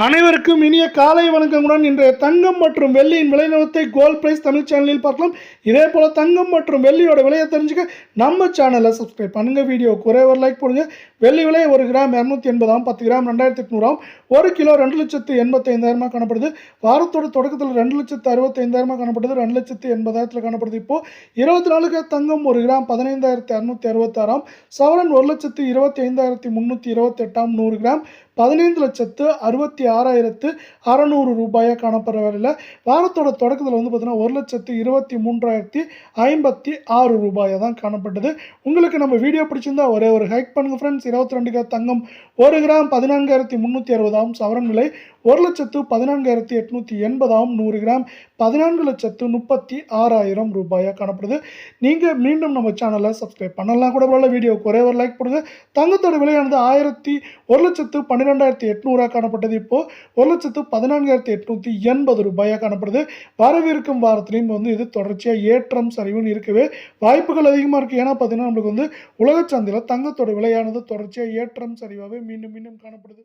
அனைவருக்கும் இனிய காலை வணக்கங்களுடன் இன்றைய தங்கம் மற்றும் வெள்ளியின் விலை நிலவரத்தை கோல்ட் பிரைஸ் தமிழ் சேனலில் பார்க்கலாம். இதே போல தங்கம் மற்றும் வெள்ளியோட விலையை தெரிஞ்சுக்க நம்ம சேனலை சப்ஸ்கிரைப் பண்ணுங்க. வீடியோ ஒரே ஒரு லைக் போடுங்க. வெள்ளி விலை 1 கிராம் 280, 10 கிராம் 2800, 1 கிலோ 2,85,000 காணப்படுது. வாரத்தோட தொடக்கத்தில் 2,65,000 காணப்படுது. 2,80,000 காணப்படுது. இப்போ 24 தங்கம் 1 கிராம் 15,666, சவரன் 1,25,328, 100 கிராம் 15,66,600 ரூபாயாக காணப்படுற வேலையில் வாரத்தோட தொடக்கத்தில் வந்து பார்த்தீங்கன்னா 1,23,056 ரூபாயாக தான் காணப்பட்டது. உங்களுக்கு நம்ம வீடியோ பிடிச்சிருந்தா ஒரே ஒரு ஹைக் பண்ணுங்க ஃப்ரெண்ட்ஸ். 22 தங்கம் 1 கிராம் 14,360, சவரன் விலை 1,14,880, 100 கிராம் 14,36,000 ரூபாயாக காணப்படுது. நீங்கள் மீண்டும் நம்ம சேனலை சப்ஸ்கிரைப் பண்ணலாம் கூட பரவாயில்ல. வீடியோக்கு ஒரே ஒரு லைக் போடுங்க. தங்கத்தோட விலையானது 1,12,800 காணப்பட்டது. இப்போ 1,14,880 ரூபாயாக காணப்படுது. வரவிருக்கும் வாரத்திலையும் வந்து இது தொடர்ச்சியாக ஏற்றம் சரிவுன்னு இருக்கவே வாய்ப்புகள் அதிகமாக இருக்குது. ஏன்னா பார்த்தீங்கன்னா நம்மளுக்கு வந்து உலக சந்தையில் தங்கத்தோட விலையானது தொடர்ச்சியாக ஏற்றம் சரிவாகவே மீண்டும் காணப்படுது.